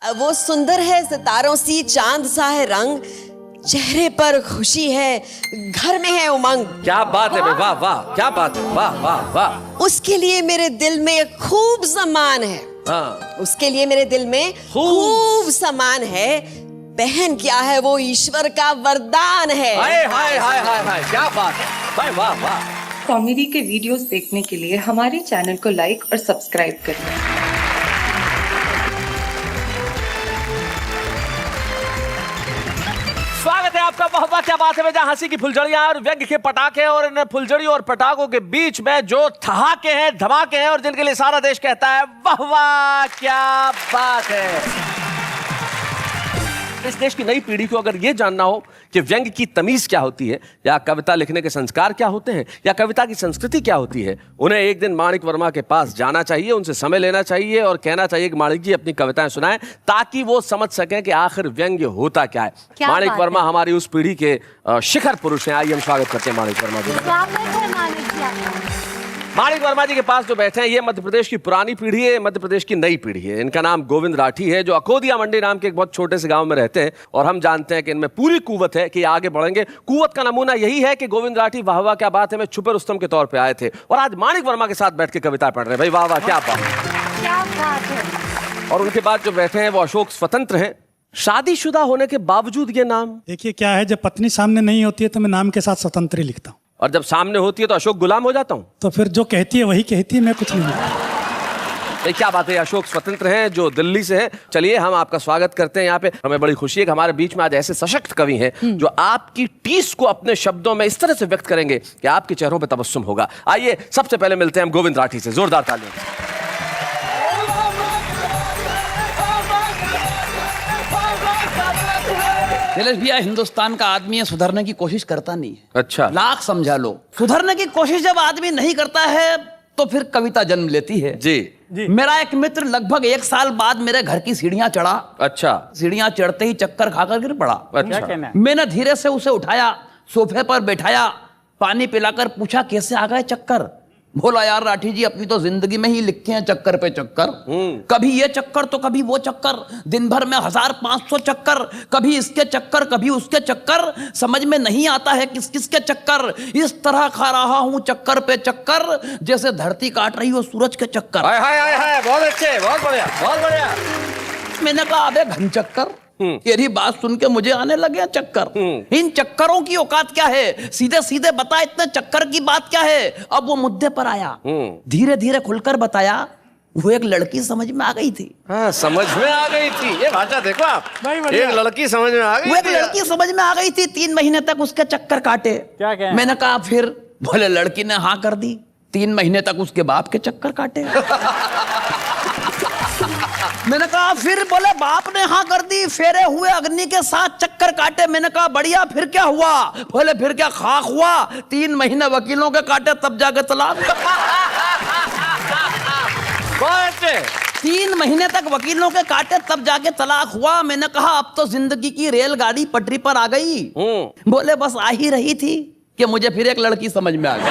वो सुंदर है सितारों सी, चांद सा है रंग, चेहरे पर खुशी है, घर में है उमंग। क्या बात है भाई, वाह वाह, क्या बात है, वाह वाह वाह। उसके लिए मेरे दिल में खूब सम्मान है। हाँ। उसके लिए मेरे दिल में खूब सम्मान है। बहन क्या है, वो ईश्वर का वरदान है। हाय हाय हाय हाय हाय, क्या बात है भाई, वाह वाह। कॉमेडी के वीडियोस देखने के लिए हमारे चैनल को लाइक और सब्सक्राइब करें। स्वागत है आपका। वाह वाह, क्या बात है। जहाँ हंसी की फुलझड़ियां और व्यंग्य के पटाखे, और इन फुलझड़ियों और पटाखों के बीच में जो ठहाके हैं, धमाके हैं, और जिनके लिए सारा देश कहता है वाह वाह, क्या बात है। इस देश की नई पीढ़ी को अगर ये जानना हो कि व्यंग्य की तमीज क्या होती है, या कविता लिखने के संस्कार क्या होते हैं, या कविता की संस्कृति क्या होती है, उन्हें एक दिन माणिक वर्मा के पास जाना चाहिए, उनसे समय लेना चाहिए और कहना चाहिए कि माणिक जी अपनी कविताएं सुनाएं, ताकि वो समझ सकें कि आखिर व्यंग्य होता क्या है। माणिक वर्मा हमारी उस पीढ़ी के शिखर पुरुष हैं। आइए हम स्वागत करते हैं माणिक वर्मा जी। माणिक वर्मा जी के पास जो बैठे हैं, ये मध्य प्रदेश की पुरानी पीढ़ी है, मध्य प्रदेश की नई पीढ़ी है। इनका नाम गोविंद राठी है, जो अकोदिया मंडी नाम के एक बहुत छोटे से गांव में रहते हैं, और हम जानते हैं कि इनमें पूरी कुव्वत है कि आगे बढ़ेंगे। कुव्वत का नमूना यही है कि गोविंद राठी वाह वाह क्या बात है में छुपे रुस्तम के तौर पे आए थे, और आज माणिक वर्मा के साथ बैठ के कविता पढ़ रहे हैं। भाई वाह वाह, क्या बात है। और उनके बाद जो बैठे हैं वो अशोक स्वतंत्र हैं, शादीशुदा होने के बावजूद ये नाम। देखिए क्या है, जब पत्नी सामने नहीं होती है तो मैं नाम के साथ स्वतंत्र ही लिखता हूँ, और जब सामने होती है तो अशोक गुलाम हो जाता हूँ। तो फिर जो कहती है वही कहती है, मैं कुछ नहीं। क्या बात है। अशोक स्वतंत्र हैं जो दिल्ली से हैं। चलिए हम आपका स्वागत करते हैं यहाँ पे। हमें बड़ी खुशी है कि हमारे बीच में आज ऐसे सशक्त कवि हैं जो आपकी टीस को अपने शब्दों में इस तरह से व्यक्त करेंगे कि आपके चेहरों पे तबस्सुम होगा। आइए सबसे पहले मिलते हैं हम गोविंद राठी से। जोरदार तालियां। शैलेश भैया, हिंदुस्तान का आदमी है, सुधरने की कोशिश करता नहीं है। अच्छा। लाख समझा लो, सुधरने की कोशिश जब आदमी नहीं करता है तो फिर कविता जन्म लेती है। जी। मेरा एक मित्र लगभग 1 साल बाद मेरे घर की सीढ़ियां चढ़ा। अच्छा। सीढ़ियां चढ़ते ही चक्कर खाकर गिर पड़ा। अच्छा। मैंने धीरे से उसे उठाया, सोफे पर बैठाया, पानी पिलाकर पूछा कैसे आ गए चक्कर। बोला यार राठी जी, अपनी तो जिंदगी में ही लिखे हैं चक्कर पे चक्कर। कभी ये चक्कर तो कभी वो चक्कर, दिन भर में 1500 चक्कर, कभी इसके चक्कर कभी उसके चक्कर, समझ में नहीं आता है किस किस के चक्कर। इस तरह खा रहा हूं चक्कर पे चक्कर, जैसे धरती काट रही हो सूरज के चक्कर। हाय हाय हाय हाय, बहुत अच्छे, बहुत बढ़िया, बहुत बढ़िया। मैंने कहा अबे घन चक्कर, तेरी बात सुन के मुझे आने लगे चक्कर। इन चक्करों की औकात क्या है, सीधे सीधे बता, इतने चक्कर की बात क्या है। अब वो मुद्दे पर आया, धीरे धीरे खुलकर बताया। वो एक लड़की समझ में आ गई थी। हाँ, समझ में आ गई थी। ये भाषा देखो आप, एक लड़की समझ में आ गई। वो एक लड़की समझ में आ गई थी। 3 महीने तक उसके चक्कर काटे। क्या मैंने कहा फिर? बोले लड़की ने हाँ कर दी। 3 महीने तक उसके बाप के चक्कर काटे। मैंने कहा फिर? बोले बाप ने हाँ कर दी, फेरे हुए, अग्नि के साथ चक्कर काटे। मैंने कहा बढ़िया, फिर क्या हुआ? बोले फिर क्या खाक हुआ, 3 महीने वकीलों के काटे तब जाके तलाक। 3 महीने तक वकीलों के काटे तब जाके तलाक हुआ। मैंने कहा अब तो जिंदगी की रेलगाड़ी पटरी पर आ गई। बोले बस आ ही रही थी कि मुझे फिर एक लड़की समझ में आ गई।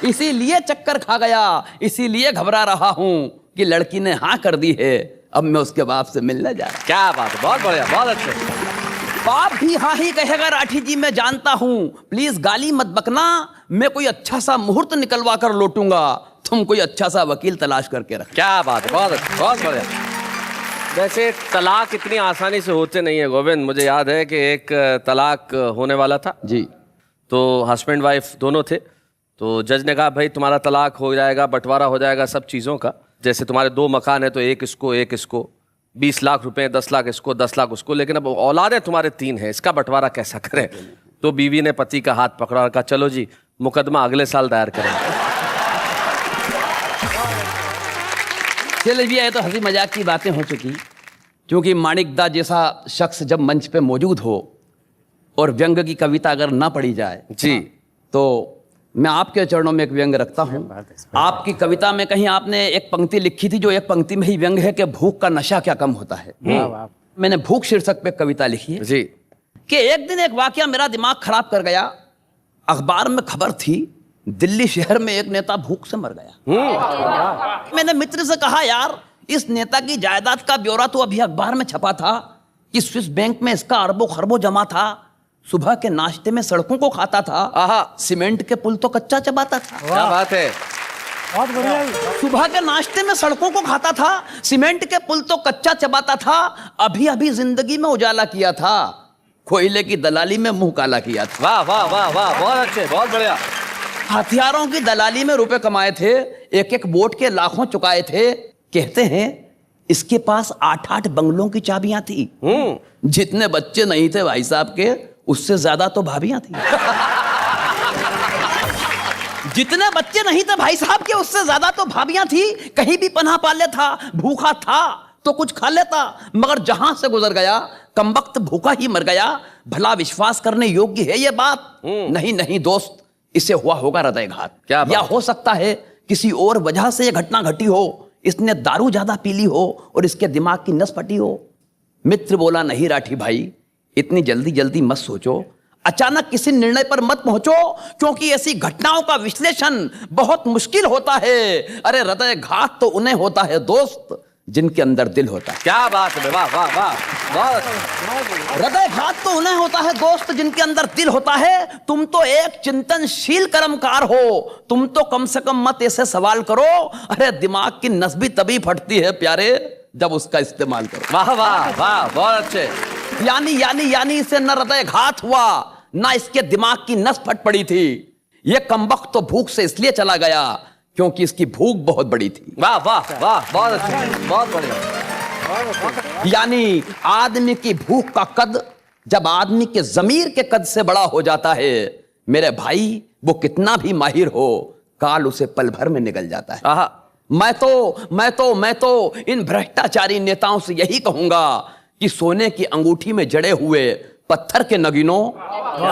इसीलिए चक्कर खा गया, इसीलिए घबरा रहा हूं कि लड़की ने हाँ कर दी है, अब मैं उसके बाप से मिलने जा रहा। क्या बात है, बहुत बढ़िया, बहुत अच्छे। बाप भी हाँ ही कहेगा राठी जी, मैं जानता हूं, प्लीज गाली मत बकना, मैं कोई अच्छा सा मुहूर्त निकलवा कर लौटूंगा, तुम कोई अच्छा सा वकील तलाश करके रख। क्या बात है, बहुत अच्छा, बहुत बढ़िया। वैसे तलाक इतनी आसानी से होते नहीं है गोविंद। मुझे याद है कि एक तलाक होने वाला था जी, तो हस्बैंड वाइफ दोनों थे। तो जज ने कहा भाई तुम्हारा तलाक हो जाएगा, बंटवारा हो जाएगा सब चीज़ों का। जैसे तुम्हारे 2 मकान है तो एक इसको 20 लाख रुपए, 10 लाख इसको, 10 लाख उसको, लेकिन अब औलादें तुम्हारे 3 हैं, इसका बंटवारा कैसा करें? तो बीवी ने पति का हाथ पकड़ा और कहा चलो जी मुकदमा अगले साल दायर करेंगे। चलिए भैया, ये तो हंसी मजाक की बातें हो चुकी, क्योंकि माणिक दा जैसा शख्स जब मंच पे मौजूद हो और व्यंग की कविता अगर ना पढ़ी जाए जी, तो मैं आपके चरणों में एक व्यंग रखता हूं। आपकी कविता में कहीं आपने एक पंक्ति लिखी थी, जो एक पंक्ति में ही व्यंग है कि भूख का नशा क्या कम होता है। मैंने भूख शीर्षक पे कविता लिखी है जी। कि एक दिन एक वाकया मेरा दिमाग खराब कर गया। अखबार में खबर थी, दिल्ली शहर में एक नेता भूख से मर गया। मैंने मित्र से कहा यार इस नेता की जायदाद का ब्यौरा तो अभी अखबार में छपा था कि स्विस बैंक में इसका अरबों खरबों जमा था। सुबह के नाश्ते में सड़कों को खाता था। आहा, सीमेंट के पुल तो कच्चा चबाता था। क्या बात है। बहुत बढ़िया। सुबह के नाश्ते में सड़कों को खाता था, सीमेंट के पुल तो कच्चा चबाता था। अभी अभी जिंदगी में उजाला किया था, कोयले की दलाली में मुंह काला किया था। वाह वाह वाह वाह, बहुत अच्छे, बहुत बढ़िया। हथियारों की दलाली में रुपए कमाए थे, एक एक वोट के लाखों चुकाए थे। कहते हैं इसके पास 8-8 बंगलों की चाबियां थी। जितने बच्चे नहीं थे भाई साहब के, उससे ज्यादा तो भाभियां थी। जितने बच्चे नहीं थे भाई साहब के, उससे ज्यादा तो भाभियां थी। कहीं भी पनाह पा लेता, भूखा था तो कुछ खा लेता, मगर जहां से गुजर गया कमबख्त भूखा ही मर गया। भला विश्वास करने योग्य है ये बात? नहीं नहीं दोस्त, इसे हुआ होगा हृदयघात। क्या बात? या हो सकता है किसी और वजह से यह घटना घटी हो। इसने दारू ज्यादा पी ली हो और इसके दिमाग की नस फटी हो। मित्र बोला, नहीं राठी भाई, इतनी जल्दी जल्दी मत सोचो, अचानक किसी निर्णय पर मत पहुंचो, क्योंकि ऐसी घटनाओं का विश्लेषण बहुत मुश्किल होता है। अरे हृदयघात तो उन्हें होता है दोस्त जिनके अंदर दिल होता है। क्या बात है, वाह वाह वाह, बहुत। हृदयघात तो उन्हें होता है दोस्त जिनके अंदर दिल होता है। तुम तो एक चिंतनशील कर्मकार हो, तुम तो कम से कम मत ऐसे सवाल करो। अरे दिमाग की नस भी तभी फटती है प्यारे जब उसका इस्तेमाल करो। वाह वाह वाह, बहुत अच्छे। यानी इसे न हृदयघात हुआ, ना इसके दिमाग की नस फट पड़ी थी। ये कमबख्त तो भूख से इसलिए चला गया क्योंकि इसकी भूख बहुत बड़ी थी। वाह वाह वाह, बहुत अच्छे, बहुत बढ़िया। यानी आदमी की भूख का कद जब आदमी के जमीर के कद से बड़ा हो जाता है, मेरे भाई, वो कितना भी माहिर हो, काल उसे पल भर में निगल जाता है। आहा, मैं तो इन भ्रष्टाचारी नेताओं से यही कहूंगा कि सोने की अंगूठी में जड़े हुए पत्थर के नगीनों,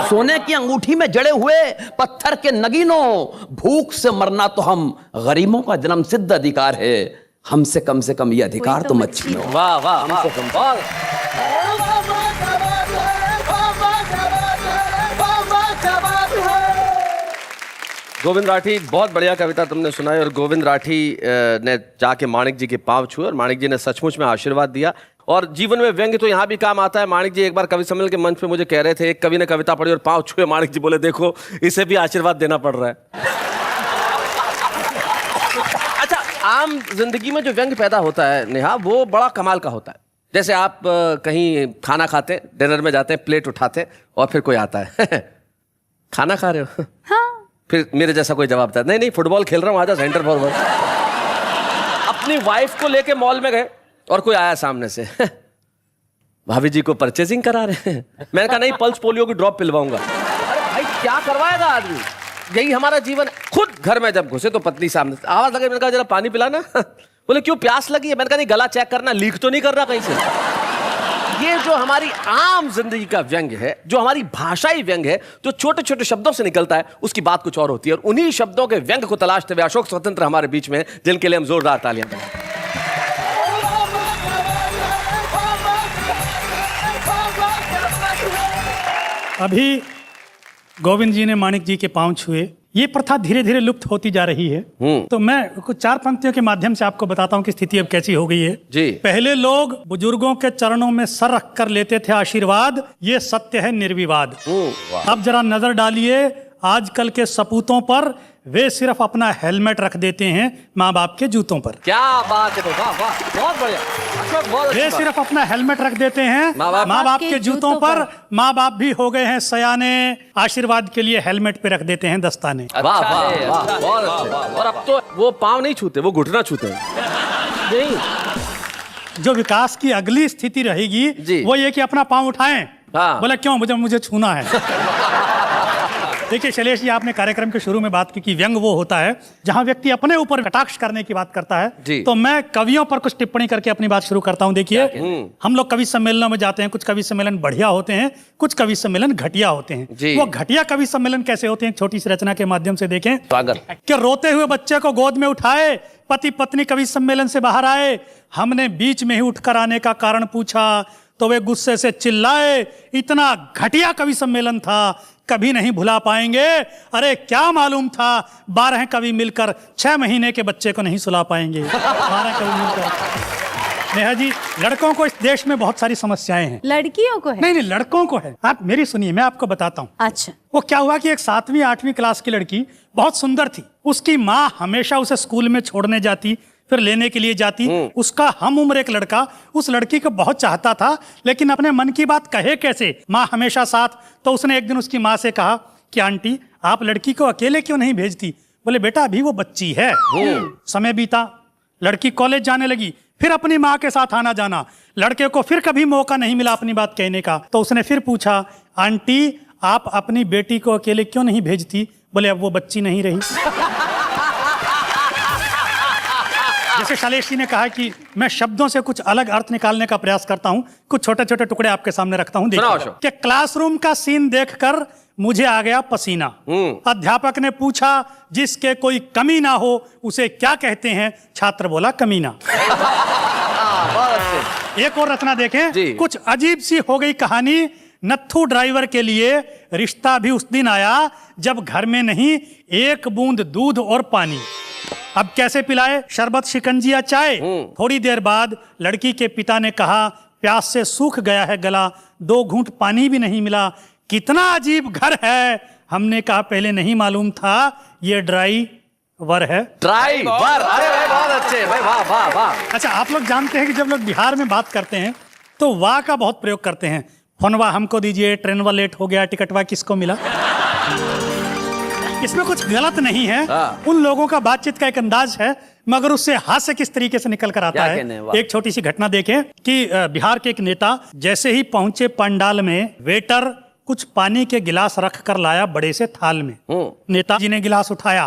सोने की अंगूठी में जड़े हुए पत्थर के नगीनों, भूख से मरना तो हम गरीबों का जन्म सिद्ध अधिकार है। हमसे कम से कम ये अधिकार तो मत छीनो। वाह वाह वाह, बहुत। गोविंद राठी, बहुत बढ़िया कविता तुमने सुनाई। और गोविंद राठी ने जाके माणिक जी के पांव छुए और माणिक जी ने सचमुच में आशीर्वाद दिया। और जीवन में व्यंग्य तो यहाँ भी काम आता है। माणिक जी एक बार कवि सम्मेलन के मंच पे मुझे कह रहे थे, एक कवि ने कविता पढ़ी और पांव छुए, माणिक जी बोले देखो इसे भी आशीर्वाद देना पड़ रहा है। अच्छा, आम जिंदगी में जो व्यंग्य पैदा होता है नेहा, वो बड़ा कमाल का होता है। जैसे आप कहीं खाना खाते, डिनर में जाते हैं, प्लेट उठाते और फिर कोई आता है खाना खा रहे हो? हाँ। फिर मेरे जैसा कोई जवाब देता है, नहीं फुटबॉल खेल रहा हूँ, आजा सेंटर फॉरवर्ड। अपनी वाइफ को लेके मॉल में गए और कोई आया सामने से, भाभी जी को परचेजिंग करा रहे हैं। मैंने कहा नहीं, पल्स पोलियो की ड्रॉप पिलवाऊंगा। अरे भाई क्या करवाएगा आदमी, यही हमारा जीवन। खुद घर में जब घुसे तो पत्नी सामने आवाज लगे, मैंने कहा जरा पानी पिलाना। बोले क्यों, प्यास लगी है? मैंने कहा नहीं, गला चेक करना, लीक तो नहीं कर रहा कहीं से। ये जो हमारी आम जिंदगी का व्यंग्य है, जो हमारी भाषाई व्यंग्य है, जो छोटे छोटे शब्दों से निकलता है, उसकी बात कुछ और होती है। और उन्हीं शब्दों के व्यंग्य को तलाशते हुए अशोक स्वतंत्र हमारे बीच में, जिनके लिए हम जोरदार तालियां बजाएं। अभी गोविंद जी ने माणिक जी के पांव छुए। ये प्रथा धीरे धीरे लुप्त होती जा रही है। तो मैं कुछ 4 पंक्तियों के माध्यम से आपको बताता हूँ कि स्थिति अब कैसी हो गई है। जी। पहले लोग बुजुर्गों के चरणों में सर रख कर लेते थे आशीर्वाद, ये सत्य है निर्विवाद। अब जरा नजर डालिए आजकल के सपूतों पर, वे सिर्फ अपना हेलमेट रख देते हैं माँ बाप के जूतों पर। क्या बात है, वाह वाह, बहुत बढ़िया। बहुत वे सिर्फ अपना हेलमेट रख देते हैं माँ बाप के जूतों पर। माँ बाप भी हो गए हैं सयाने, आशीर्वाद के लिए हेलमेट पे रख देते हैं दस्ताने। वाह वाह वाह, बहुत अच्छे। और अब तो वो पाँव नहीं छूते, वो घुटना छूते हैं। नहीं, जो विकास की अगली स्थिति रहेगी वो ये कि अपना पाँव उठाएं। हाँ। बोला क्यों, मुझे छूना है। देखिए शैलेश जी, आपने कार्यक्रम के शुरू में बात की कि व्यंग वो होता है जहां व्यक्ति अपने ऊपर कटाक्ष करने की बात करता है। तो मैं कवियों पर कुछ टिप्पणी करके अपनी बात शुरू करता हूं। देखिए, हम लोग कवि सम्मेलनों में जाते हैं, कुछ कवि सम्मेलन बढ़िया होते हैं, कुछ कवि सम्मेलन घटिया होते हैं। वो घटिया कवि सम्मेलन कैसे होते हैं, एक छोटी सी रचना के माध्यम से देखें। कि रोते हुए बच्चे को गोद में उठाए, पति पत्नी कवि सम्मेलन से बाहर आए, हमने बीच में ही उठकर आने का कारण पूछा, तो वे गुस्से से चिल्लाए, इतना घटिया कवि सम्मेलन था, कभी नहीं भुला पाएंगे। अरे क्या मालूम था 12 कवि मिलकर 6 महीने के बच्चे को नहीं सुला पाएंगे। 12 कवि मिलकर। नेहा जी, लड़कों को इस देश में बहुत सारी समस्याएं हैं। लड़कियों को है? नहीं, लड़कों को है। आप मेरी सुनिए, मैं आपको बताता हूँ। अच्छा। वो क्या हुआ कि एक 7वीं 8वीं क्लास की लड़की बहुत सुंदर थी। उसकी माँ हमेशा उसे स्कूल में छोड़ने जाती, फिर लेने के लिए जाती। उसका हम उम्र एक लड़का उस लड़की को बहुत चाहता था, लेकिन अपने मन की बात कहे कैसे, माँ हमेशा साथ। तो उसने एक दिन उसकी माँ से कहा कि आंटी, आप लड़की को अकेले क्यों नहीं भेजती? बोले, बेटा अभी वो बच्ची है। समय बीता, लड़की कॉलेज जाने लगी, फिर अपनी माँ के साथ आना जाना। लड़के को फिर कभी मौका नहीं मिला अपनी बात कहने का। तो उसने फिर पूछा, आंटी आप अपनी बेटी को अकेले क्यों नहीं भेजती? बोले, अब वो बच्ची नहीं रही। जैसे शैलेश जी ने कहा कि मैं शब्दों से कुछ अलग अर्थ निकालने का प्रयास करता हूं, कुछ छोटे छोटे टुकड़े आपके सामने रखता हूं। देखिए कि क्लासरूम का सीन देखकर मुझे आ गया पसीना। अध्यापक ने पूछा, जिसके कोई कमी ना हो उसे क्या कहते हैं? छात्र बोला, कमीना। एक और रचना देखें, कुछ अजीब सी हो गई कहानी। नत्थू ड्राइवर के लिए रिश्ता भी उस दिन आया जब घर में नहीं एक बूंद दूध और पानी। अब कैसे पिलाए? शरबत, शिकंजी या चाय? थोड़ी देर बाद लड़की के पिता ने कहा, प्यास से सूख गया है गला, 2 घूंट पानी भी नहीं मिला। कितना अजीब घर है। हमने कहा, पहले नहीं मालूम था ये ड्राइवर है। ड्राइवर? अरे भाई बहुत अच्छे भाई, वाह वाह वाह। अच्छा, आप लोग जानते हैं कि जब लोग बिहार में बात करते हैं तो वाह का बहुत प्रयोग करते हैं। फोनवा हमको दीजिए, ट्रेनवा लेट हो गया, टिकटवा किसको मिला। इसमें कुछ गलत नहीं है, उन लोगों का बातचीत का एक अंदाज है, मगर उससे हास्य किस तरीके से निकल कर आता है। एक छोटी सी घटना देखें कि बिहार के एक नेता जैसे ही पहुंचे पंडाल में, वेटर कुछ पानी के गिलास रख कर लाया बड़े से थाल में। नेताजी ने गिलास उठाया,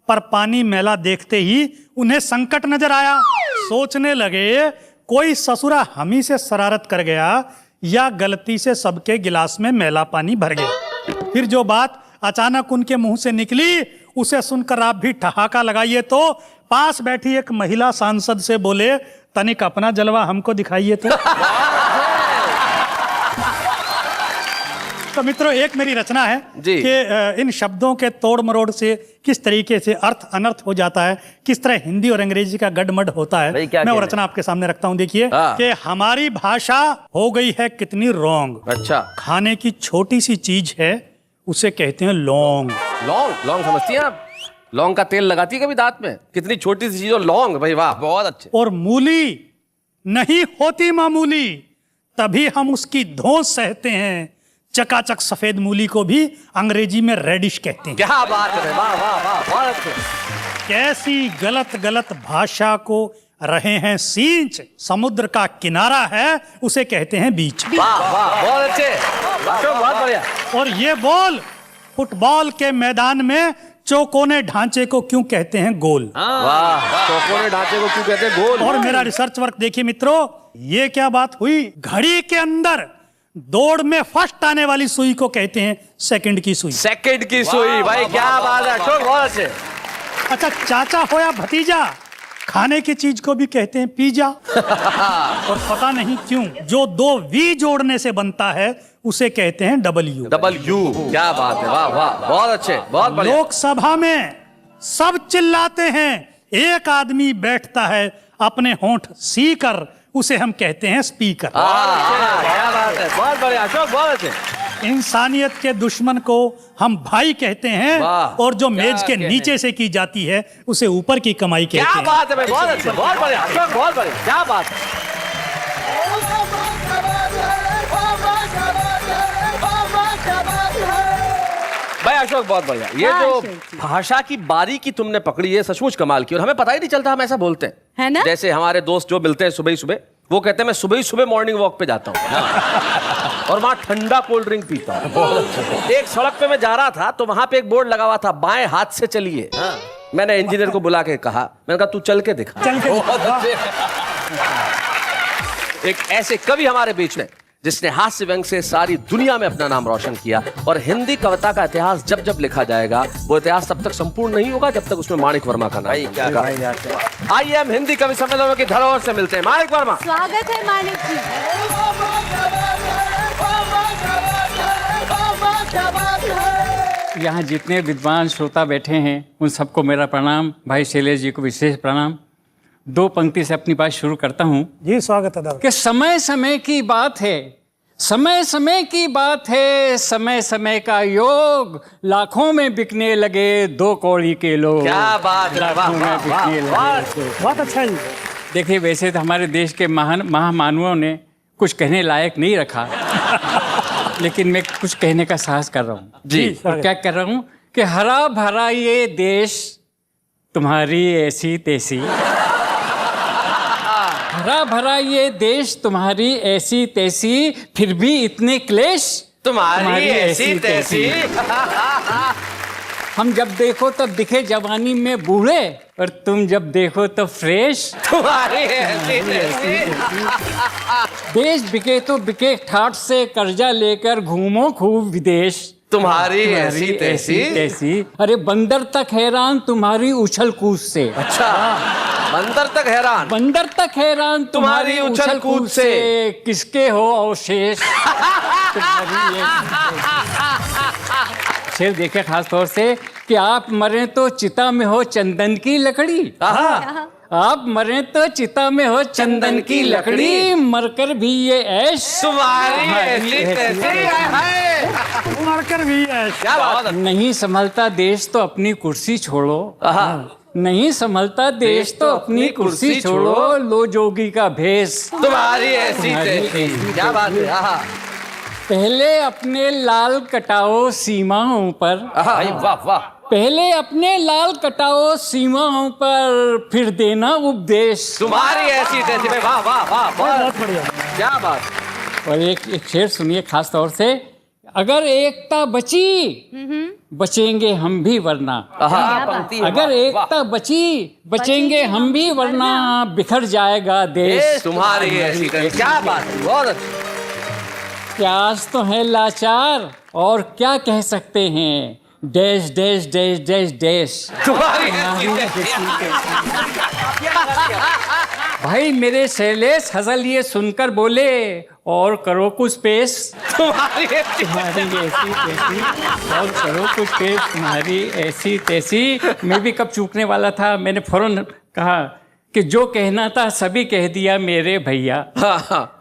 पर पानी मैला देखते ही उन्हें संकट नजर आया। सोचने लगे, कोई ससुरा हमी से शरारत कर गया या गलती से सबके गिलास में मैला पानी भर गया। फिर जो बात अचानक उनके मुंह से निकली, उसे सुनकर आप भी ठहाका लगाइए। तो पास बैठी एक महिला सांसद से बोले, तनिक अपना जलवा हमको दिखाइए। तो मित्रों, एक मेरी रचना है कि इन शब्दों के तोड़ मरोड़ से किस तरीके से अर्थ अनर्थ हो जाता है, किस तरह हिंदी और अंग्रेजी का गडमड होता है। मैं वो रचना आपके सामने रखता हूँ। देखिए कि हमारी भाषा हो गई है कितनी रॉन्ग। अच्छा। खाने की छोटी सी चीज है, उसे कहते हैं लौंग। लौंग समझती हैं आप? लौंग का तेल लगाती है कभी दांत में? कितनी छोटी सी चीज हो लौंग। भाई वाह, बहुत अच्छे। और मूली नहीं होती मामूली, तभी हम उसकी धौंस सहते हैं। चकाचक सफेद मूली को भी अंग्रेजी में रेडिश कहते हैं। क्या बात है, वाह वाह वाह, बहुत अच्छे। कैसी गलत गलत भाषा को रहे हैं सींच। समुद्र का किनारा है, उसे कहते हैं बीच। वाह वाह, बहुत अच्छे, बहुत बढ़िया। और ये बॉल फुटबॉल के मैदान में चौकोने ढांचे को क्यों कहते हैं गोल? वाह, चौकोने ढांचे को क्यों कहते हैं गोल? और मेरा रिसर्च वर्क देखिए मित्रों, ये क्या बात हुई। घड़ी के अंदर दौड़ में फर्स्ट आने वाली सुई को कहते हैं सेकंड की सुई। सेकंड की सुई, भाई क्या बात है, बहुत अच्छे। अच्छा, चाचा हो या भतीजा, खाने की चीज को भी कहते हैं पिज्जा। और पता नहीं क्यों जो 2 वी जोड़ने से बनता है उसे कहते हैं डब्ल्यू। क्या बात है, वाह वाह, बहुत अच्छे, बहुत बढ़िया। लोकसभा में सब चिल्लाते हैं, एक आदमी बैठता है अपने होंठ सी कर, उसे हम कहते हैं स्पीकर। क्या बात है, बहुत बढ़िया अशोक, बहुत अच्छे। इंसानियत के दुश्मन को हम भाई कहते हैं, और जो मेज के नीचे से की जाती है उसे ऊपर की कमाई कहते हैं। क्या बात है भाई, बहुत अच्छे, बहुत बढ़िया अशोक, बहुत बढ़िया, क्या बात है। भाई अशोक बहुत बढ़िया। ये जो भाषा की बारीकी तुमने पकड़ी है सचमुच कमाल की, और हमें पता ही नहीं चलता हम ऐसा बोलते है ना? जैसे हमारे दोस्त जो मिलते हैं सुबह ही सुबह, वो कहते हैं मैं सुबह ही सुबह मॉर्निंग वॉक पे जाता हूँ और वहां ठंडा कोल्ड ड्रिंक पीता हूँ। एक सड़क पे मैं जा रहा था तो वहां पे एक बोर्ड लगा हुआ था, बाएं हाथ से चलिए। मैंने इंजीनियर को बुला के कहा, मैंने कहा तू चल के दिखा। एक ऐसे कवि हमारे बीच में जिसने हास्य व्यंग से सारी दुनिया में अपना नाम रोशन किया, और हिंदी कविता का इतिहास जब जब लिखा जाएगा वो इतिहास तब तक संपूर्ण नहीं होगा जब तक उसमें माणिक वर्मा का नाम। आइए हम हिंदी कवि सम्मेलनों की धरोहर से मिलते हैं। माणिक वर्मा, स्वागत है माणिक जी। यहाँ जितने विद्वान श्रोता बैठे हैं उन सबको मेरा प्रणाम। भाई शैलेश जी को विशेष प्रणाम। दो पंक्ति से अपनी बात शुरू करता हूँ जी, स्वागत है। कि समय समय की बात है, समय समय की बात है, समय समय का योग, लाखों में बिकने लगे 2 कौड़ी के लोग। क्या बात है, लाखों में बिकने लगे। बहुत अच्छा है जी। देखिए, वैसे तो हमारे देश के महान महामानवों ने कुछ कहने लायक नहीं रखा लेकिन मैं कुछ कहने का साहस कर रहा हूँ जी। और क्या कर रहा हूँ कि हरा भरा ये देश तुम्हारी ऐसी तैसी, हरा भरा ये देश तुम्हारी ऐसी तैसी, फिर भी इतने क्लेश तुम्हारी ऐसी तैसी। हम जब देखो तब दिखे जवानी में बूढ़े, और तुम जब देखो तो फ्रेश। तुम्हारी ऐसी तैसी। देश बिके तो बिके ठाट से, कर्जा लेकर घूमो खूब विदेश। तुम्हारी ऐसी तैसी। तैसी। अरे बंदर तक हैरान तुम्हारी उछल कूद से। अच्छा, बंदर तक हैरान। बंदर तक हैरान तुम्हारी उछल कूद से, किसके हो अवशेष। शेर देखे खास तौर से कि आप मरे तो चिता में हो चंदन की लकड़ी, आप मरे तो चिता में हो चंदन की लकड़ी, मरकर भी ये ऐश तुम्हारी ऐसी तैसी। मरकर भी है। क्या बात है। नहीं संभलता देश तो अपनी कुर्सी छोड़ो, नहीं संभलता देश तो अपनी कुर्सी छोड़ो, लो जोगी का भेष। तुम्हारी ऐसी तैसी। क्या बात है। पहले अपने लाल कटाओ सीमाओं पर, वाह वाह। पहले अपने लाल कटाओ सीमाओं पर, फिर देना उपदेश। तुम्हारी ऐसी तैसी। भाई वाह वाह वाह, बहुत बढ़िया। क्या बात। और एक शेर सुनिए खास तौर से, अगर एकता बची बचेंगे हम भी वरना, अगर एकता बची बचेंगे हम भी वरना, बिखर जाएगा देश। तुम्हारी ऐसी तैसी। क्या बात है, बहुत अच्छा। प्यास तो है लाचार और क्या कह सकते हैं, dash dash dash dash dash. तुम्हारी ऐसी भाई मेरे शैलेश हसल ये सुनकर बोले, और करो कुछ पेश। तुम्हारी ऐसी तैसी, और करो कुछ पेश तुम्हारी ऐसी तैसी। मैं भी कब चूकने वाला था, मैंने फौरन कहा कि जो कहना था सभी कह दिया मेरे भैया,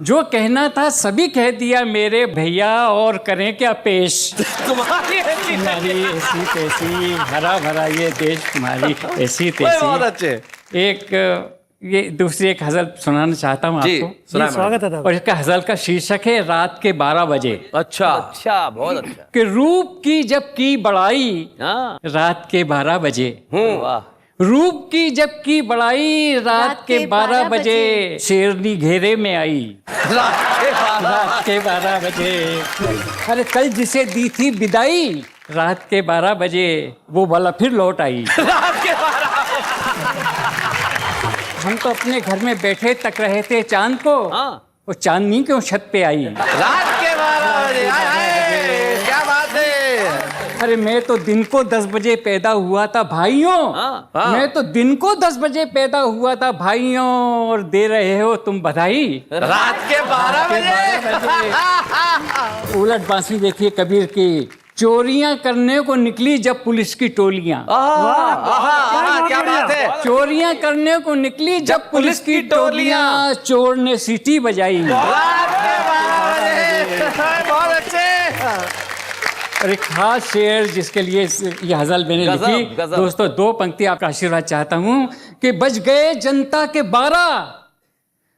जो कहना था सभी कह दिया मेरे भैया, और करें क्या पेश। तुम्हारी ऐसी तैसी, हरा भरा ये देश तुम्हारी ऐसी तैसी। बहुत अच्छे। एक ये दूसरी एक गजल सुनाना चाहता हूँ जी, आपको। स्वागत है। और इसका गजल का शीर्षक है रात के 12 बजे। अच्छा अच्छा, बहुत अच्छा। कि रूप की जब की बड़ाई रात के 12 बजे, वाह। रूप की जब की बड़ाई रात के 12 बजे, शेरनी घेरे में आई रात के 12 बजे। अरे कल जिसे दी थी विदाई रात के 12 बजे, वो वाला फिर लौट आई रात के 12। हम तो अपने घर में बैठे तक रहे थे चांद को, वो चांदनी क्यों छत पे आई रात के 12 बजे। क्या बात है। अरे मैं तो दिन को 10 बजे पैदा हुआ था भाइयों, मैं तो दिन को 10 बजे पैदा हुआ था भाइयों, और दे रहे हो तुम बधाई रात के 12 बजे। उलट बांसुरी देखिए कबीर की, चोरियां करने को निकली जब पुलिस की टोलियां, क्या बात है। चोरियां करने को निकली जब पुलिस की टोलियां, चोर ने सीटी बजाई। रात के 12 बजे। बहुत अच्छे। और एक खास शेर जिसके लिए ये गजल मैंने लिखी। दोस्तों, दो पंक्ति आपका आशीर्वाद चाहता हूं कि बज गए जनता के 12,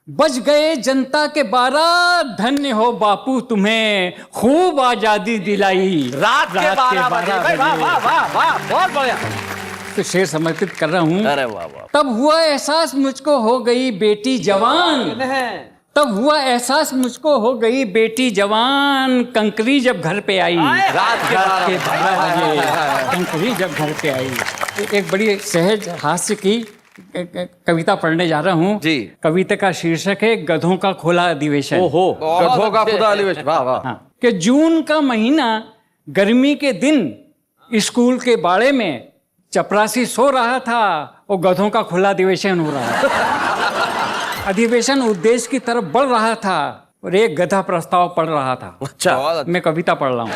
बज गए जनता के 12, धन्य हो बापू तुम्हें खूब आजादी दिलाई रात के 12 बजे। वाह वाह वाह वाह, बहुत बढ़िया। तो शेर समर्पित कर रहा हूं। अरे वाह वाह। तब हुआ एहसास मुझको हो गई बेटी जवान, तब हुआ एहसास मुझको हो गई बेटी जवान, कंकरी जब घर पे आई रात के 12 बजे, कंकरी जब घर पे आई। एक बड़ी सहज हास्य की कविता पढ़ने जा रहा हूँ जी। कविता का शीर्षक है गधों का खुला अधिवेशन। ओहो, गधों का खुला अधिवेशन। वाह वाह। हाँ, कि जून का महीना, गर्मी के दिन, स्कूल के बाड़े में चपरासी सो रहा था और गधों का खुला अधिवेशन हो रहा था। अधिवेशन उद्देश्य की तरफ बढ़ रहा था, और एक गधा प्रस्ताव पढ़ रहा था। अच्छा, मैं कविता पढ़ रहा हूँ।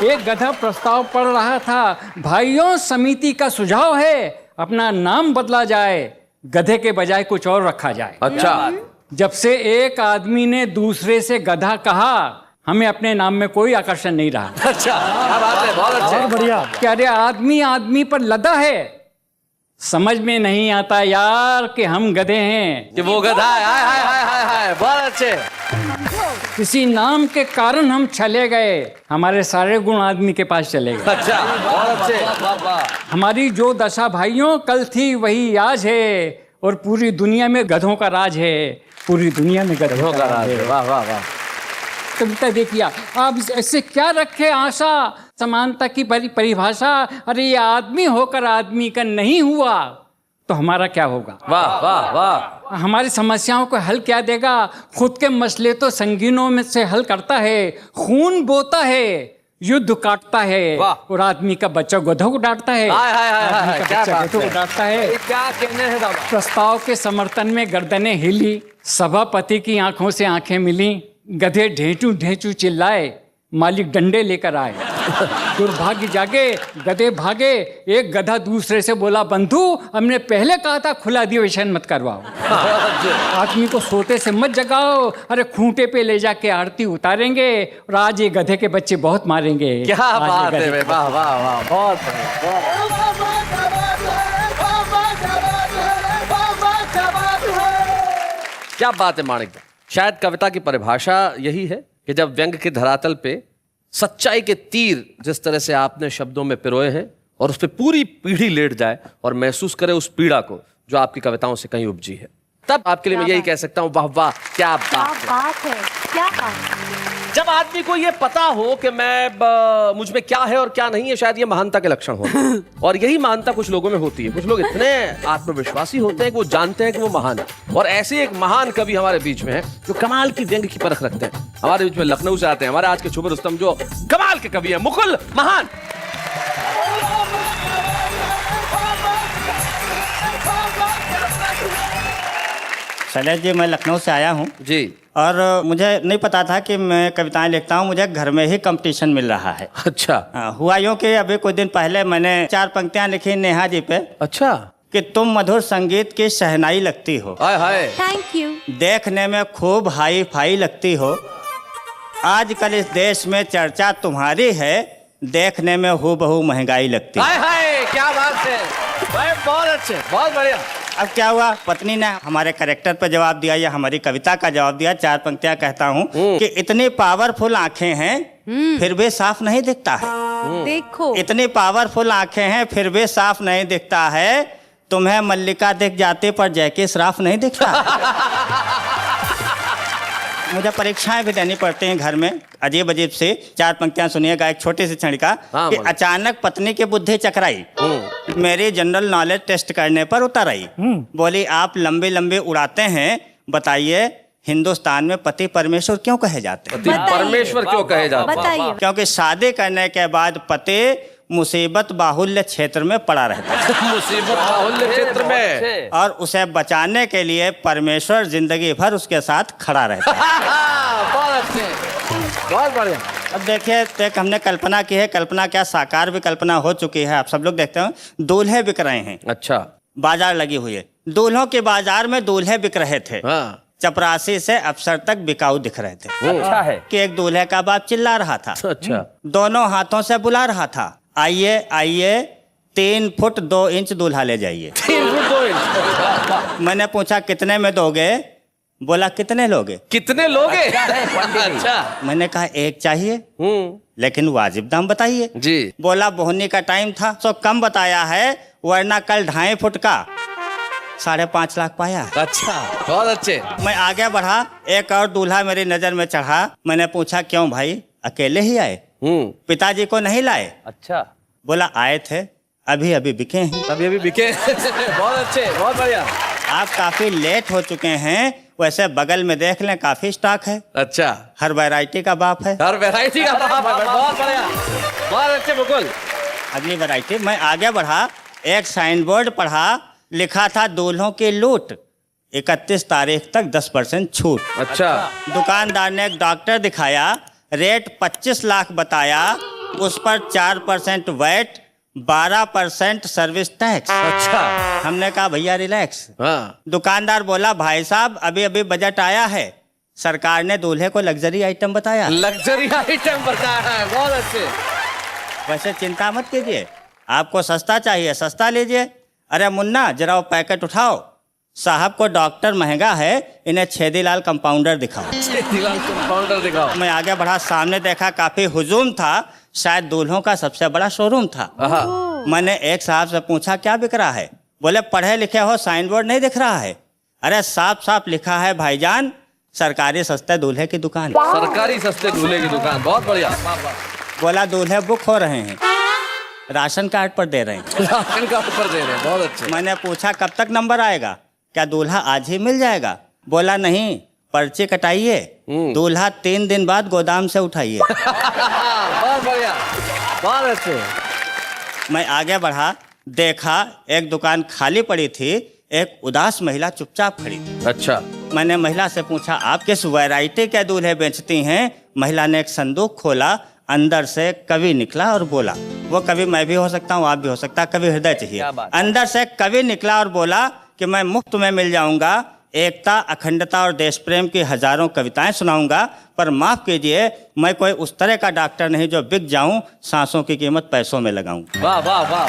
एक गधा प्रस्ताव पढ़ रहा था, भाइयों समिति का सुझाव है अपना नाम बदला जाए, गधे के बजाय कुछ और रखा जाए। अच्छा। जब से एक आदमी ने दूसरे से गधा कहा, हमें अपने नाम में कोई आकर्षण नहीं रहा। अच्छा, क्या बात है, बहुत अच्छे। बहुत बढ़िया। क्या रे आदमी आदमी पर लदा है, समझ में नहीं आता यार कि हम गधे हैं कि वो गधा है। हाय हाय हाय हाय हाय, बहुत अच्छे। किसी नाम के कारण हम चले गए, हमारे सारे गुण आदमी के पास चले गए। अच्छा, बहुत अच्छे। हमारी जो दशा भाइयों कल थी वही आज है, और पूरी दुनिया में गधों का राज है, पूरी दुनिया में गधों का राज है। वाह वाह वाह। कविता देखिए, आप इससे क्या रखे आशा, समानता की परिभाषा। अरे ये आदमी होकर आदमी का नहीं हुआ तो हमारा क्या होगा? वाह वाह वाह। हमारी समस्याओं को हल क्या देगा? खुद के मसले तो संगीनों में से हल करता है, खून बोता है, युद्ध काटता है, और आदमी का बच्चा गधों को डांटता है। हाय हाय हाय हाय, क्या बात गधों को डांटता है। क्या कहने हैं दादा। प्रस्ताव के समर्थन में गर्दनें हिली, सभापति की आंखों से आंखें मिली, गधे ढेंचू ढेंचू चिल्लाए, मालिक डंडे लेकर आए। दुर्भाग्य जागे, गधे भागे। एक गधा दूसरे से बोला, बंधु हमने पहले कहा था खुला अधिवेशन मत करवाओ, आदमी को सोते से मत जगाओ, अरे खूंटे पे ले जाके आरती उतारेंगे, और आज ये गधे के बच्चे बहुत मारेंगे। क्या बात है, वाह वाह वाह, बहुत क्या बात है माणिक। शायद कविता की परिभाषा यही है कि जब व्यंग के धरातल पे सच्चाई के तीर जिस तरह से आपने शब्दों में पिरोए हैं और उस पर पूरी पीढ़ी लेट जाए और महसूस करे उस पीड़ा को जो आपकी कविताओं से कहीं उपजी है, तब आपके लिए मैं यही कह सकता हूँ, वाह वाह क्या बात है, क्या बात है। जब आदमी को ये पता हो कि मैं मुझ में क्या है और क्या नहीं है, शायद ये महानता के लक्षण हो। और यही महानता कुछ लोगों में होती है। कुछ लोग इतने आत्मविश्वासी होते हैं कि वो जानते हैं कि वो महान है। और ऐसे एक महान कवि हमारे बीच में है जो कमाल की व्यंग की परख रखते हैं। हमारे बीच में लखनऊ से आते हैं हमारे आज के छुपे रुस्तम, जो कमाल के कवि है, मुकुल महान। शैलेश जी, मैं लखनऊ से आया हूँ जी, और मुझे नहीं पता था कि मैं कविताएं लिखता हूँ। मुझे घर में ही कंपटीशन मिल रहा है। अच्छा। हुआ यूं कि अभी कुछ दिन पहले मैंने 4 पंक्तियां लिखी नेहा जी पे। अच्छा। कि तुम मधुर संगीत की शहनाई लगती हो, हाय हाय, थैंक यू, देखने में खूब हाई फाई लगती हो, आजकल इस देश में चर्चा तुम्हारी है, देखने में हूबहू महंगाई लगती है। हाय हाय, क्या बात है भाई, बहुत अच्छे, बहुत बढ़िया। अब क्या हुआ, पत्नी ने हमारे कैरेक्टर पर जवाब दिया या हमारी कविता का जवाब दिया। 4 पंक्तियां कहता हूँ कि इतनी पावरफुल आंखें हैं फिर भी साफ नहीं दिखता है। देखो, इतनी पावरफुल आंखें हैं फिर भी साफ नहीं दिखता है, तुम्हें मल्लिका दिख जाती पर जैकी श्राफ नहीं दिखता। मुझे परीक्षाएं भी देनी पड़ती हैं घर में, अजीब अजीब से। 4 पंक्तियां सुनिएगा, एक छोटी सी छड़िका। कि अचानक पत्नी की बुद्धि चकराई, मेरी जनरल नॉलेज टेस्ट करने पर उतर आई। बोली, आप लंबे लंबे उड़ाते हैं, बताइए हिंदुस्तान में पति परमेश्वर क्यों कहे जाते हैं? परमेश्वर क्यों कहे जाते हैं? बताइए। क्योंकि शादी करने के बाद पति मुसीबत बाहुल्य क्षेत्र में पड़ा रहता है। मुसीबत बाहुल्य क्षेत्र में, और उसे बचाने के लिए परमेश्वर जिंदगी भर उसके साथ खड़ा रहता है। बहुत अच्छे, बहुत बढ़िया। अब देखिए, एक हमने कल्पना की है, कल्पना क्या साकार भी कल्पना हो चुकी है। आप सब लोग देखते हो, दूल्हे बिक रहे हैं। अच्छा। बाजार लगी हुई है, दूल्हों के बाजार में दूल्हे बिक रहे थे। हाँ। चपरासी से अफसर तक बिकाऊ दिख रहे थे। अच्छा है कि एक दूल्हे का बाप चिल्ला रहा था। अच्छा। दोनों हाथों से बुला रहा था, आइए आइए 3 फुट 2 इंच दूल्हा ले जाइए। 3 फुट 2 इंच। मैंने पूछा कितने में दोगे? बोला कितने लोगे? कितने लोगे? अच्छा। मैंने कहा 1 चाहिए, लेकिन वाजिब दाम बताइए जी। बोला बोहनी का टाइम था तो कम बताया है, वरना कल 2.5 फुट का 5.5 लाख पाया। अच्छा, बहुत अच्छे। मैं आगे बढ़ा, एक और दूल्हा मेरी नजर में चढ़ा। मैंने पूछा क्यों भाई, अकेले ही आए? पिताजी को नहीं लाए? अच्छा। बोला आए थे, अभी अभी बिके हैं। अभी अभी बिके। बहुत अच्छे, बहुत बढ़िया। आप काफी लेट हो चुके हैं, वैसे बगल में देख लें काफी स्टॉक है। अच्छा। हर वैरायटी का बाप है। हर वैरायटी का बाप है, बहुत बढ़िया, बहुत अच्छे मुकुल। अगली वैरायटी। मैं आगे बढ़ा, एक साइन बोर्ड पढ़ा, लिखा था दूल्हों की लूट, 31 तारीख तक 10% छूट। अच्छा। दुकानदार ने एक डॉक्टर दिखाया, रेट 25 लाख बताया, उस पर 4% वैट, 12% सर्विस टैक्स। अच्छा। हमने कहा भैया रिलैक्स। हाँ। दुकानदार बोला भाई साहब अभी अभी बजट आया है, सरकार ने दूल्हे को लग्जरी आइटम बताया। लग्जरी आइटम बताया है, बहुत अच्छे। वैसे चिंता मत कीजिए, आपको सस्ता चाहिए सस्ता लीजिए। अरे मुन्ना जरा वो पैकेट उठाओ, साहब को डॉक्टर महंगा है, इन्हें छेदीलाल कंपाउंडर दिखाओ। छेदीलाल कंपाउंडर दिखाओ। मैं आगे बढ़ा, सामने देखा काफी हुजूम था, शायद दूल्हों का सबसे बड़ा शोरूम था। मैंने एक साहब से पूछा क्या बिक रहा है? बोले पढ़े लिखे हो, साइन बोर्ड नहीं दिख रहा है? अरे साफ साफ लिखा है भाईजान, सरकारी सस्ते दूल्हे की दुकान। सरकारी सस्ते दूल्हे की दुकान, बहुत बढ़िया। बोला दूल्हे बुक हो रहे हैं, राशन कार्ड पर दे रहे हैं। राशन कार्ड पर दे रहे हैं, बहुत अच्छे। मैंने पूछा कब तक नंबर आएगा, क्या दूल्हा आज ही मिल जाएगा? बोला नहीं, पर्ची कटाइए, दूल्हा 3 दिन बाद गोदाम से उठाइए। बहुत बढ़िया, बहुत अच्छे। मैं आगे बढ़ा, देखा एक दुकान खाली पड़ी थी, एक उदास महिला चुपचाप खड़ी थी। अच्छा। मैंने महिला से पूछा आप किस वैरायटी के दूल्हे बेचती हैं? महिला ने एक संदूक खोला, अंदर से कवि निकला और बोला, वो कवि मैं भी हो सकता हूँ, आप भी हो सकता, कवि हृदय चाहिए। अंदर से कवि निकला और बोला कि मैं मुफ्त में मिल जाऊंगा, एकता, अखंडता और देश प्रेम की हजारों कविताएं सुनाऊंगा, पर माफ कीजिए मैं कोई उस तरह का डॉक्टर नहीं जो बिक जाऊं, सांसों की कीमत पैसों में लगाऊं। वाह वाह वाह।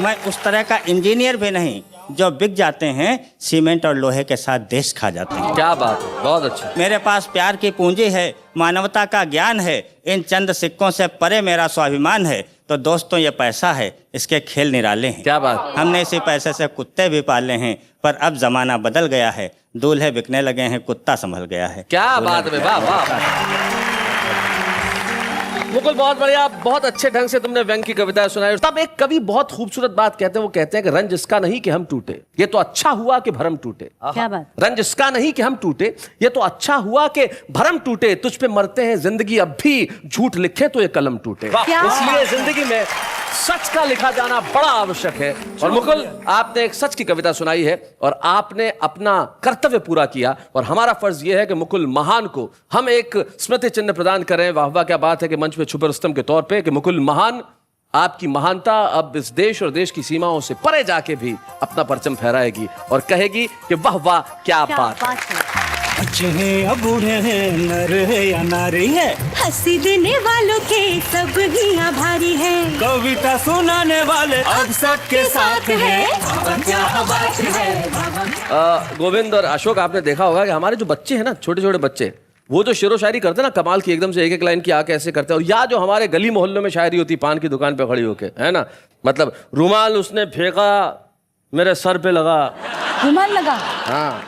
मैं उस तरह का इंजीनियर भी नहीं जो बिक जाते हैं, सीमेंट और लोहे के साथ देश खा जाते हैं। क्या बात है, बहुत अच्छा। मेरे पास प्यार की पूंजी है, मानवता का ज्ञान है, इन चंद सिक्कों से परे मेरा स्वाभिमान है। तो दोस्तों ये पैसा है, इसके खेल निराले हैं। क्या बात। हमने इसी पैसे से कुत्ते भी पाले हैं, पर अब जमाना बदल गया है, दूल्हे बिकने लगे हैं, कुत्ता संभल गया है। क्या बात है, वाह वाह। मुकुल बहुत बढ़िया, बहुत अच्छे ढंग से तुमने व्यंग की कविताएं सुनाई। तब एक कवि बहुत खूबसूरत बात कहते हैं, वो कहते हैं कि रंज इसका नहीं कि हम टूटे, ये तो अच्छा हुआ कि भरम टूटे। क्या बात। रंज इसका नहीं कि हम टूटे, ये तो अच्छा हुआ कि भरम टूटे, तुझ पे मरते हैं जिंदगी अब भी, झूठ लिखे तो ये कलम टूटे। इसलिए जिंदगी में सच का लिखा जाना बड़ा आवश्यक है। और मुकुल आपने एक सच की कविता सुनाई है और आपने अपना कर्तव्य पूरा किया, और हमारा फर्ज यह है कि मुकुल महान को हम एक स्मृति चिन्ह प्रदान करें। वाह वाह, क्या बात है कि मंच पे छुपे रुस्तम के तौर पे कि मुकुल महान, आपकी महानता अब इस देश और देश की सीमाओं से परे जाके भी अपना परचम फहराएगी और कहेगी कि वाह वाह क्या बात है। बच्चे हैं या बूढ़े हैं, नर है या नारी है, हंसी देने वालों के सब ही आभारी है, कविता सुनाने वाले अब सबके साथ है। क्या बात है। गोविंद और अशोक, आपने देखा होगा कि हमारे जो बच्चे हैं ना, छोटे छोटे बच्चे, वो जो शेरो शायरी करते हैं ना, कमाल की एकदम से एक एक लाइन की आके ऐसे करते हैं। और या जो हमारे गली मोहल्लों में शायरी होती पान की दुकान पे खड़ी होके, है ना, मतलब रुमाल उसने फेंका मेरे सर पे लगा। रुमाल लगा? हाँ,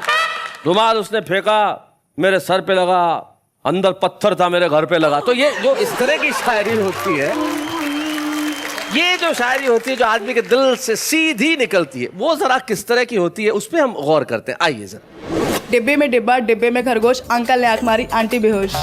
रुमाल उसने फेंका मेरे सर पे लगा, अंदर पत्थर था मेरे घर पे लगा। तो ये जो इस तरह की शायरी होती है, ये जो शायरी होती है जो आदमी के दिल से सीधी निकलती है, वो जरा किस तरह की होती है उस पर हम गौर करते हैं। आइए जरा। डिब्बे में डिब्बा, डिब्बे में खरगोश, अंकल ने आंख मारी, आंटी बेहोश।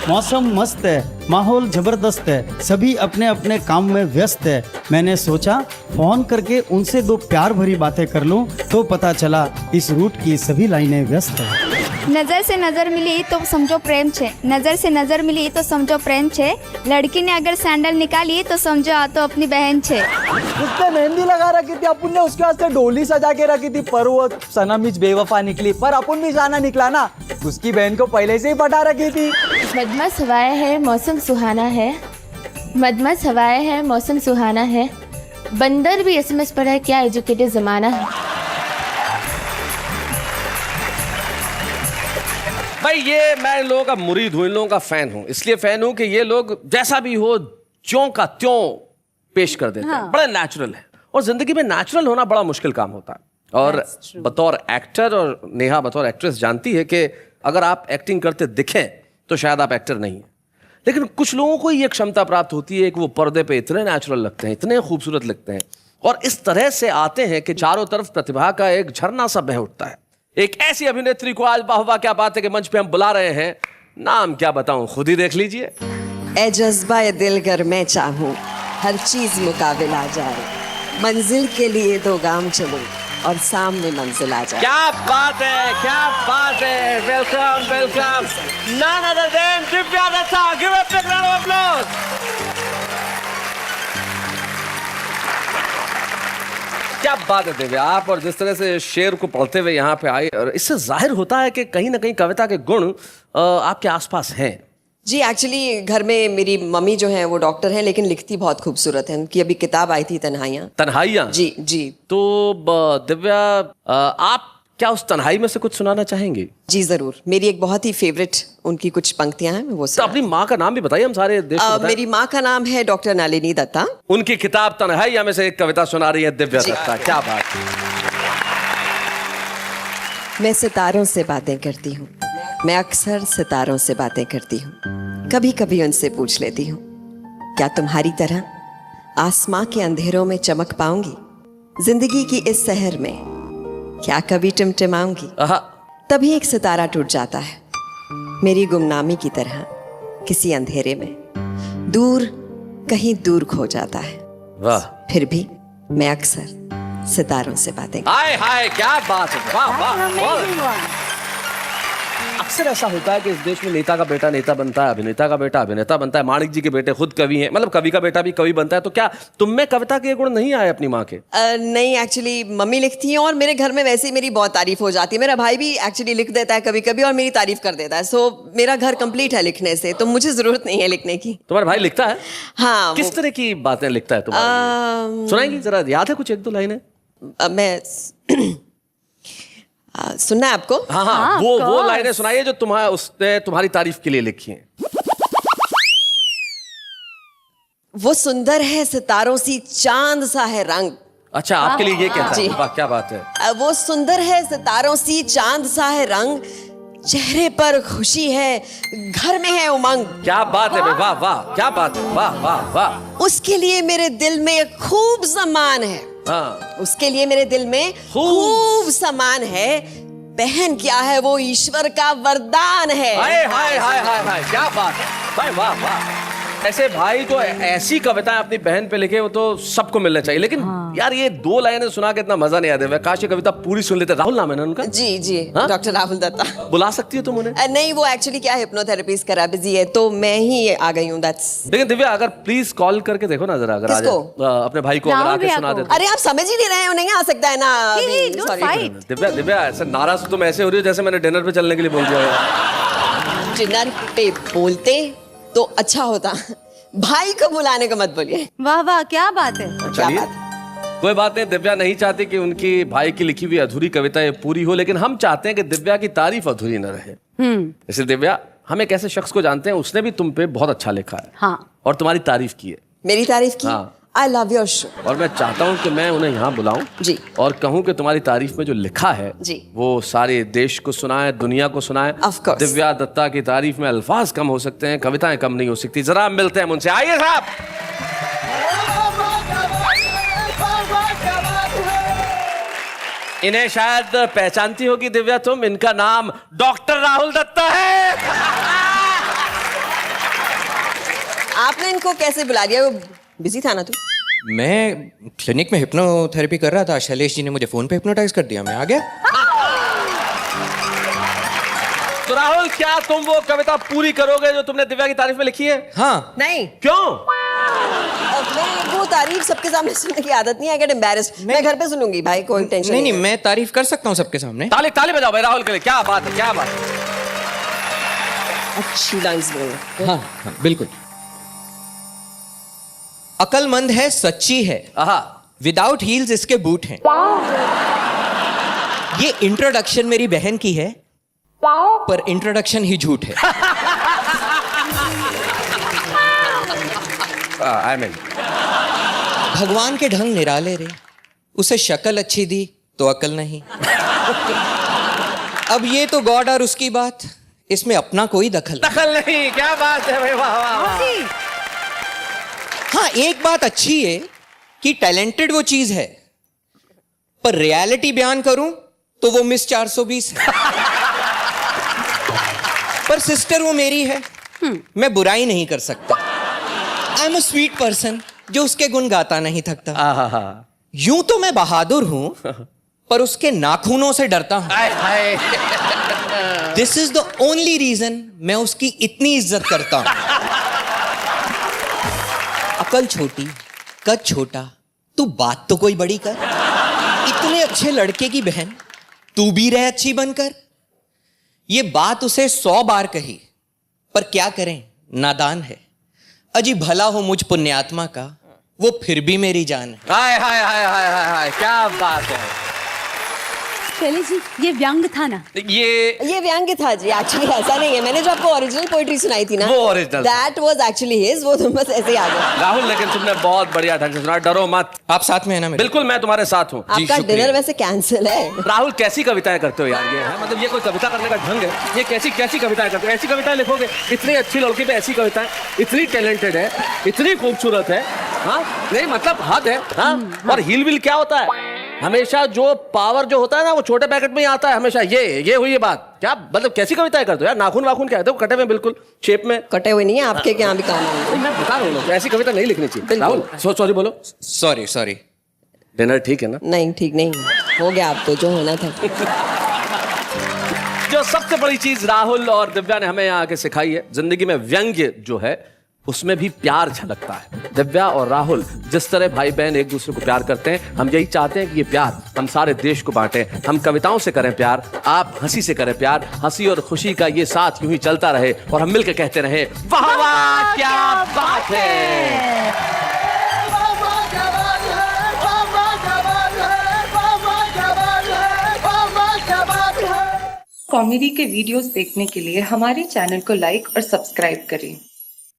मौसम मस्त है, माहौल जबरदस्त है, सभी अपने अपने काम में व्यस्त है। मैंने सोचा फोन करके उनसे 2 प्यार भरी बातें कर लूं, तो पता चला इस रूट की सभी लाइनें व्यस्त है। नजर से नजर मिली तो समझो प्रेम छे, नजर से नजर मिली तो समझो प्रेम छे, लड़की ने अगर सैंडल निकाली तो समझो आ तो अपनी बहन छे। उसने मेहंदी लगा रखी थी, अपन ने उसके वास्ते डोली सजा के रखी थी, पर वो सनमीज बेवफा निकली, पर अपन भी जाना निकला ना, उसकी बहन को पहले से ही पटा रखी थी। मदमस्त हवाएं है, मौसम सुहाना है, मदमस्त हवाएं है, मौसम सुहाना है, बंदर भी SMS पर है, क्या एजुकेटेड जमाना है। भाई ये मैं इन लोगों का मुरीद हूं, इन लोगों का फैन हूं। इसलिए फैन हूं कि ये लोग जैसा भी हो ज्यों का त्यों पेश कर देते हैं, बड़े नेचुरल है। और जिंदगी में नेचुरल होना बड़ा मुश्किल काम होता है। और बतौर एक्टर, और नेहा बतौर एक्ट्रेस जानती है कि अगर आप एक्टिंग करते दिखें तो शायद आप एक्टर नहीं हैं, लेकिन कुछ लोगों को ये क्षमता प्राप्त होती है कि वो पर्दे पे इतने नेचुरल लगते हैं, इतने खूबसूरत लगते हैं, और इस तरह से आते हैं कि चारों तरफ प्रतिभा का एक झरना सा बह उठता है। एक ऐसी अभिनेत्री को आज वाह वाह क्या बात है कि मंच पे हम बुला रहे हैं, नाम क्या बताऊं, खुद ही देख लीजिए। ए जज्बा ए दिल गर मैं चाहूं, हर चीज मुकाबिल आ जाए, मंजिल के लिए 2 गाम चलूं और सामने मंजिल आ जाए। क्या बात है, क्या बात है। Welcome welcome none other than Divya Dutta. Give a big round of applause. क्या बात है दिव्या, आप और जिस तरह से शेर को पढ़ते हुए यहाँ पे आए, और इससे जाहिर होता है कि कहीं ना कहीं कविता के गुण आपके आसपास हैं। जी एक्चुअली घर में मेरी मम्मी जो है वो डॉक्टर हैं, लेकिन लिखती बहुत खूबसूरत है। उनकी अभी किताब आई थी तन्हाइयाँ। तन्हाइयाँ? जी जी। तो दिव्या, आप क्या उस तन्हाई में से कुछ सुनाना चाहेंगी? जी जरूर। मेरी एक बहुत ही फेवरेट उनकी कुछ पंक्तियां हैं, वो तो अपनी माँ का नाम भी बताइए, हम सारे देश को बताएं। मेरी माँ का नाम है डॉक्टर नलिनी दत्ता। उनकी किताब तन्हाइयाँ में से एक कविता सुना रही है दिव्या दत्ता। क्या बात है। मैं सितारों से बातें करती हूँ, मैं अक्सर सितारों से बातें करती हूँ, कभी कभी उनसे पूछ लेती हूँ, क्या तुम्हारी तरह आसमां के अंधेरों में चमक पाऊंगी? जिंदगी की इस शहर में क्या कभी टिमटिमाऊंगी? तभी एक सितारा टूट जाता है, मेरी गुमनामी की तरह किसी अंधेरे में, दूर कहीं दूर खो जाता है। वाह। फिर भी मैं अक्सर सितारों से बातें। हाय हाय, क्या बात है। वाह वाह। अक्सर ऐसा होता है कि इस देश में नेता का बेटा नेता बनता है, अभिनेता का बेटा अभिनेता बनता है, माणिक जी के बेटे खुद कवि हैं, मतलब कवि का बेटा भी कवि बनता है। तो क्या तुम में कविता के गुण नहीं आए अपनी माँ के? नहीं, एक्चुअली मम्मी लिखती हैं और मेरे घर में वैसे ही मेरी बहुत तारीफ हो जाती है। मेरा भाई भी एक्चुअली लिख देता है कभी कभी और मेरी तारीफ कर देता है। सो मेरा घर कंप्लीट है लिखने से, तो मुझे जरूरत नहीं है लिखने की। तुम्हारा भाई लिखता है? हाँ। किस तरह की बातें लिखता है तुम्हारा? सुनाएंगी जरा, याद है कुछ एक दो लाइनें? मैं सुनना है आपको? हाँ हाँ, वो लाइनें सुनाइए जो उसने तुम्हारी तारीफ के लिए लिखी हैं। वो सुंदर है सितारों सी, चांद सा है रंग। अच्छा, आपके लिए ये कहता है? वाह, क्या बात है। वो सुंदर है सितारों सी, चांद सा है रंग, चेहरे पर खुशी है, घर में है उमंग। क्या बात है, वाह वाह, क्या बात है, वाह वाह वाह। उसके लिए मेरे दिल में खूब सम्मान है। हाँ। उसके लिए मेरे दिल में खूब सम्मान है, बहन क्या है वो ईश्वर का वरदान है। हाय हाय हाय हाय हाय, क्या बात है भाई, वाह वाह। ऐसे भाई तो ऐसी कविताएं अपनी बहन पे लिखे, वो तो सबको मिलना चाहिए। लेकिन यार ये दो लाइनें सुना के इतना मजा नहीं आता। काश ये कविता पूरी सुन लेते। राहुल नाम है ना उनका? जी जी, डॉक्टर राहुल दत्ता। बुला सकती हो तुम उन्हें? नहीं, वो एक्चुअली क्या हिप्नोथेरेपी करा बिजी है, तो मैं ही आ गई हूँ। लेकिन दिव्या, अगर प्लीज कॉल करके देखो ना जरा, अगर अपने भाई को अगर आके सुना देते। अरे आप समझ ही नहीं रहे हो, नहीं आ सकता है ना। दिव्या दिव्या, ऐसे नाराज तुम ऐसे हो रही हो जैसे मैंने डिनर पे चलने के लिए बोल दिया। डिनर पे बोलते तो अच्छा होता, भाई को बुलाने का मत बोलिए। वाह वाह, क्या बात है। क्या बात? कोई बात नहीं, दिव्या नहीं चाहती कि उनकी भाई की लिखी हुई अधूरी कविता ये पूरी हो, लेकिन हम चाहते हैं कि दिव्या की तारीफ अधूरी न रहे। जैसे दिव्या, हम एक ऐसे शख्स को जानते हैं, उसने भी तुम पे बहुत अच्छा लिखा है। हाँ। और तुम्हारी तारीफ की है। मेरी तारीफ की? हाँ। I love your show। और मैं चाहता हूं कि मैं उन्हें यहाँ बुलाऊं जी, और कहूं कि तुम्हारी तारीफ में जो लिखा है जी, वो सारे देश को सुनाए, दुनिया को सुनाए। Of course। दिव्या दत्ता की तारीफ में अल्फाज कम हो सकते हैं, कविताएं कम नहीं हो सकती। जरा मिलते हैं उनसे, आइए साहब। इन्हें शायद पहचानती होगी दिव्या तुम, इनका नाम डॉक्टर राहुल दत्ता है। आपने इनको कैसे बुला दिया? बिजी था ना तू? मैं क्लिनिक में हिप्नोथेरेपी कर रहा था, शैलेश जी ने मुझे फोन पे हिप्नोटाइज कर दिया, मैं आ गया। तो राहुल, क्या तुम वो कविता पूरी करोगे जो तुमने दिव्या की तारीफ में लिखी है? हाँ। नहीं। क्यों? मैं वो तारीफ सबके सामने सुनने की आदत नहीं है, गेट एम्बैरेस्ड। मैं घर पे सुनूंगी भाई, कोई टेंशन नहीं। मैं तारीफ कर सकता हूँ सबके सामने। ताली ताली बजाओ भाई राहुल के लिए। क्या बात है, क्या बात है। अच्छी लाइंस बोलो। हाँ, बिल्कुल। अकलमंद है, सच्ची है, विदाउट हील्स इसके बूट हैं। ये इंट्रोडक्शन मेरी बहन की है, पर इंट्रोडक्शन ही झूठ है। भगवान के ढंग निराले रे, उसे शक्ल अच्छी दी तो अकल नहीं। अब ये तो गॉड और उसकी बात, इसमें अपना कोई दखल नहीं। क्या बात है भाई, वाह वाह वाह। हाँ, एक बात अच्छी है कि टैलेंटेड वो चीज है, पर रियलिटी बयान करूं तो वो मिस 420 है। पर सिस्टर वो मेरी है, मैं बुराई नहीं कर सकता। I am a sweet person जो उसके गुण गाता नहीं थकता। यूं तो मैं बहादुर हूं, पर उसके नाखूनों से डरता हूं। This is the only reason मैं उसकी इतनी इज्जत करता हूं। अकल छोटी, कद छोटा, तू बात तो कोई बड़ी कर। इतने अच्छे लड़के की बहन तू भी रह अच्छी बनकर। ये बात उसे 100 बार कही, पर क्या करें, नादान है। अजी भला हो मुझ पुण्यात्मा का, वो फिर भी मेरी जान है। हाय हाय हाय हाय हाय हाय, क्या बात है। शैलेश जी, ये व्यंग था ना? ये व्यंग था जी, एक्चुअली ऐसा नहीं है। मैंने जो आपको ओरिजिनल पोएट्री सुनाई थी ना, वो original, that was actually his. वो तुम बस ऐसे ही आ गए। राहुल, लेकिन तुमने बहुत बढ़िया ढंग से सुना। डरो मत, आप साथ में है ना मेरे? बिल्कुल, मैं तुम्हारे साथ हूँ। आपका डिनर वैसे कैंसिल है। राहुल, कैसी कविताएं करते हो यार, ये है मतलब ये कोई कविता करने का ढंग है? ये कैसी कैसी कविताएं करते हो? ऐसी कविताएं लिखोगे? इतनी अच्छी लड़की पे ऐसी कविताएं, इतनी टैलेंटेड है, इतनी खूबसूरत है। हाँ नहीं मतलब हद है। हाँ, और हिल विल क्या होता है? हमेशा जो पावर जो होता है ना, वो छोटे पैकेट में ही आता है हमेशा। ये हुई ये बात। क्या मतलब कैसी कविताएं करते हो यार? नाखून वाखून क्या है? देखो कटे हुए, बिल्कुल शेप में कटे हुए नहीं है आपके, क्या भी काम है। मैं बता रहा हूँ, ऐसी कविता नहीं लिखनी चाहिए। राहुल, सॉरी बोलो। सॉरी। डिनर ठीक है ना? नहीं, ठीक नहीं हो गया। आप तो जो होना था। जो सबसे बड़ी चीज राहुल और दिव्या ने हमें यहाँ आके सिखाई है, जिंदगी में व्यंग्य जो है उसमें भी प्यार झलकता है। दिव्या और राहुल जिस तरह भाई बहन एक दूसरे को प्यार करते हैं, हम यही चाहते हैं कि ये प्यार हम सारे देश को बांटें। हम कविताओं से करें प्यार, आप हंसी से करें प्यार। हंसी और खुशी का ये साथ यूं ही चलता रहे और हम मिलकर कहते रहे, वाह वाह क्या बात है। कॉमेडी के वीडियोस देखने के लिए हमारे चैनल को लाइक और सब्सक्राइब करें।